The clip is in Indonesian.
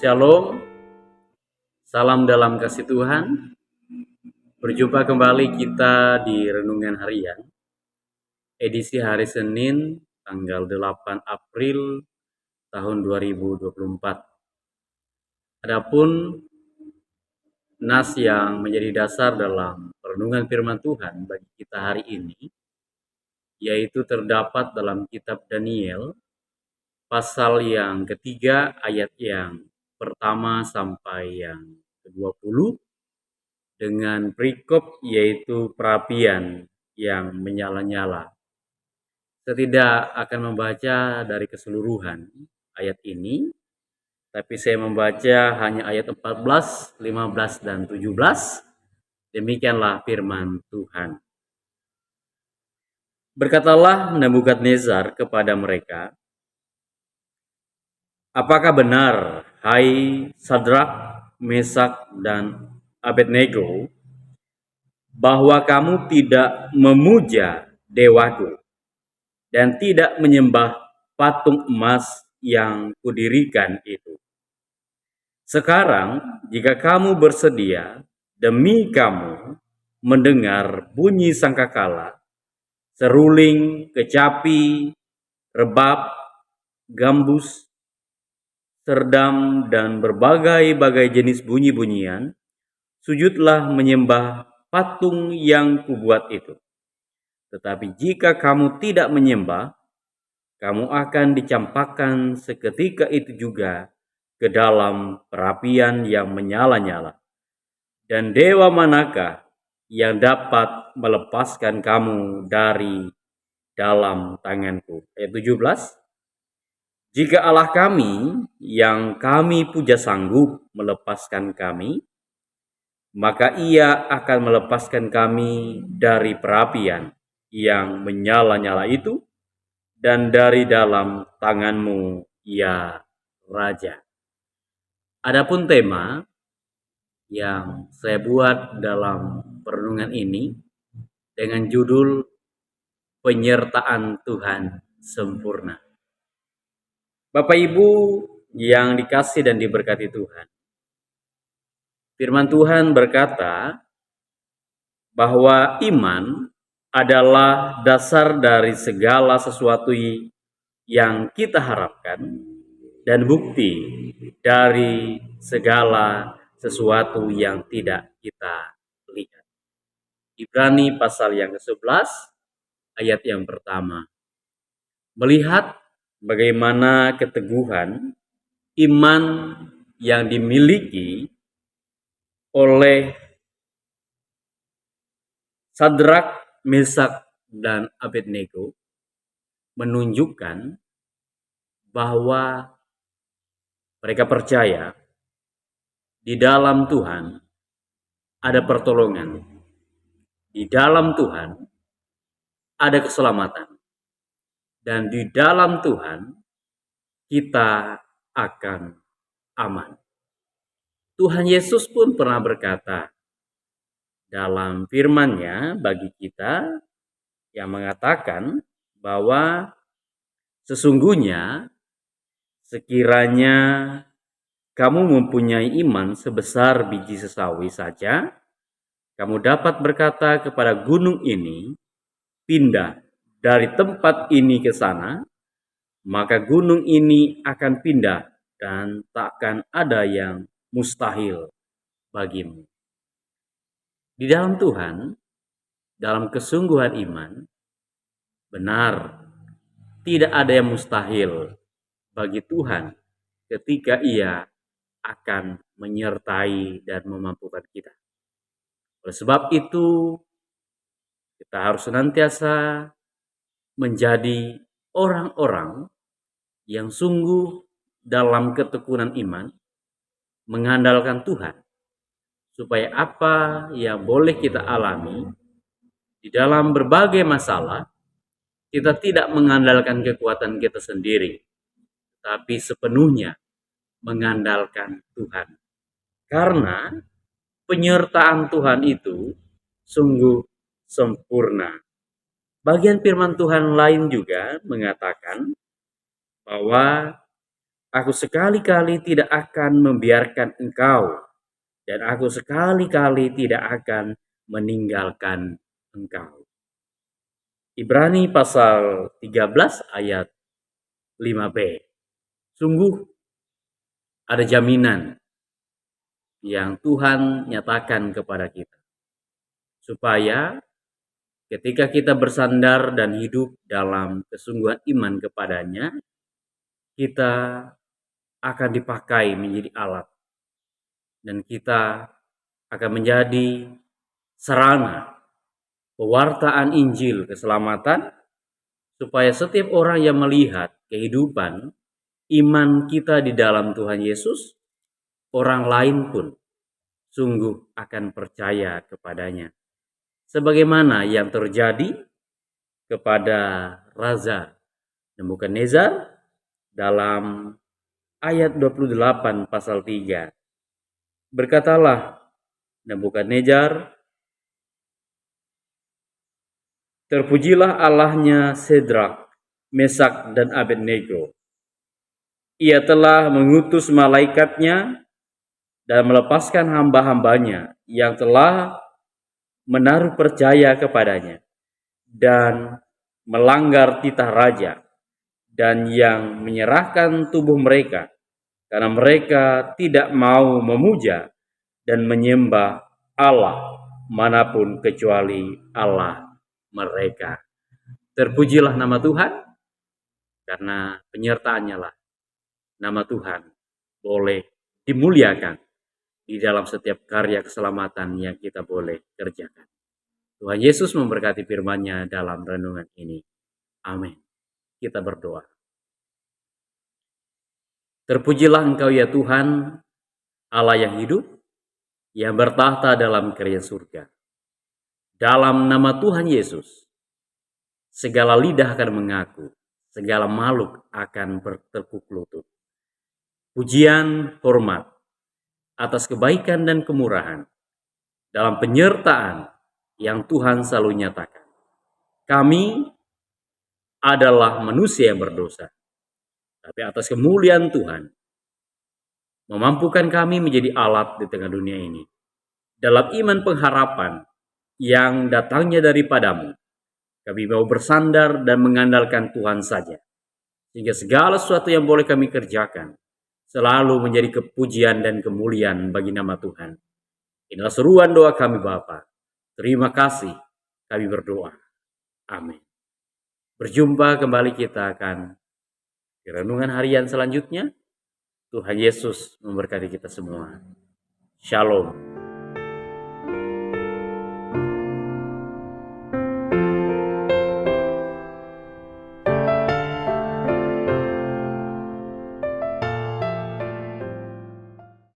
Shalom, salam dalam kasih Tuhan. Berjumpa kembali kita di Renungan Harian, edisi hari Senin, tanggal 8 April tahun 2024. Adapun nas yang menjadi dasar dalam renungan firman Tuhan bagi kita hari ini, yaitu terdapat dalam kitab Daniel, pasal yang ketiga, ayat yang pertama sampai yang ke-20, dengan perikop yaitu perapian yang menyala-nyala. Saya tidak akan membaca dari keseluruhan ayat ini, tapi saya membaca hanya ayat 14, 15, dan 17. Demikianlah firman Tuhan. Berkatalah Nebukadnezar kepada mereka, "Apakah benar, hai Sadrak, Mesak, dan Abednego, bahwa kamu tidak memuja dewaku dan tidak menyembah patung emas yang kudirikan itu? Sekarang, jika kamu bersedia, demi kamu mendengar bunyi sangkakala, seruling, kecapi, rebab, gambus, serdam, dan berbagai-bagai jenis bunyi-bunyian, sujudlah menyembah patung yang kubuat itu. Tetapi jika kamu tidak menyembah, kamu akan dicampakkan seketika itu juga ke dalam perapian yang menyala-nyala. Dan dewa manakah yang dapat melepaskan kamu dari dalam tanganku?" Ayat 17. "Jika Allah kami yang kami puja sanggup melepaskan kami, maka Ia akan melepaskan kami dari perapian yang menyala-nyala itu dan dari dalam tanganmu, ya Raja." Adapun tema yang saya buat dalam perenungan ini dengan judul Penyertaan Tuhan Sempurna. Bapak Ibu yang dikasih dan diberkati Tuhan, firman Tuhan berkata bahwa iman adalah dasar dari segala sesuatu yang kita harapkan dan bukti dari segala sesuatu yang tidak kita lihat. Ibrani pasal yang ke-11 ayat yang pertama. Melihat bagaimana keteguhan iman yang dimiliki oleh Sadrak, Mesak, dan Abednego menunjukkan bahwa mereka percaya di dalam Tuhan ada pertolongan, di dalam Tuhan ada keselamatan, dan di dalam Tuhan kita akan aman. Tuhan Yesus pun pernah berkata dalam firman-Nya bagi kita yang mengatakan bahwa sesungguhnya sekiranya kamu mempunyai iman sebesar biji sesawi saja, kamu dapat berkata kepada gunung ini, pindah dari tempat ini ke sana, maka gunung ini akan pindah dan takkan ada yang mustahil bagimu. Di dalam Tuhan, dalam kesungguhan iman, benar, tidak ada yang mustahil bagi Tuhan ketika Ia akan menyertai dan memampukan kita. Oleh sebab itu, kita harus senantiasa menjadi orang-orang yang sungguh dalam ketekunan iman, mengandalkan Tuhan, supaya apa yang boleh kita alami di dalam berbagai masalah, kita tidak mengandalkan kekuatan kita sendiri, tapi sepenuhnya mengandalkan Tuhan. Karena penyertaan Tuhan itu sungguh sempurna. Bagian firman Tuhan lain juga mengatakan bahwa Aku sekali-kali tidak akan membiarkan engkau, dan aku sekali-kali tidak akan meninggalkan engkau. Ibrani pasal 13 ayat 5b. Sungguh ada jaminan yang Tuhan nyatakan kepada kita, supaya ketika kita bersandar dan hidup dalam kesungguhan iman kepadanya, kita akan dipakai menjadi alat, dan kita akan menjadi sarana pewartaan Injil keselamatan, supaya setiap orang yang melihat kehidupan iman kita di dalam Tuhan Yesus, orang lain pun sungguh akan percaya kepadanya. Sebagaimana yang terjadi kepada Raja Nebukadnezar dalam ayat 28 pasal 3. Berkatalah Nebukadnezar, terpujilah Allahnya Sedrak, Mesak, dan Abednego. Ia telah mengutus malaikatnya dan melepaskan hamba-hambanya yang telah menaruh percaya kepadanya dan melanggar titah raja, dan yang menyerahkan tubuh mereka karena mereka tidak mau memuja dan menyembah Allah manapun kecuali Allah mereka. Terpujilah nama Tuhan, karena penyertaannya lah nama Tuhan boleh dimuliakan di dalam setiap karya keselamatan yang kita boleh kerjakan. Tuhan Yesus memberkati firman-Nya dalam renungan ini. Amin. Kita berdoa. Terpujilah Engkau ya Tuhan, Allah yang hidup, yang bertahta dalam kerajaan surga. Dalam nama Tuhan Yesus, segala lidah akan mengaku, segala makhluk akan bertekuk lutut. Pujian, hormat atas kebaikan dan kemurahan dalam penyertaan yang Tuhan selalu nyatakan. Kami adalah manusia yang berdosa, tapi atas kemuliaan Tuhan memampukan kami menjadi alat di tengah dunia ini. Dalam iman pengharapan yang datangnya daripadamu, kami mau bersandar dan mengandalkan Tuhan saja, sehingga segala sesuatu yang boleh kami kerjakan selalu menjadi kepujian dan kemuliaan bagi nama Tuhan. Inilah seruan doa kami Bapa. Terima kasih, kami berdoa. Amin. Berjumpa kembali kita akan di renungan harian selanjutnya. Tuhan Yesus memberkati kita semua. Shalom.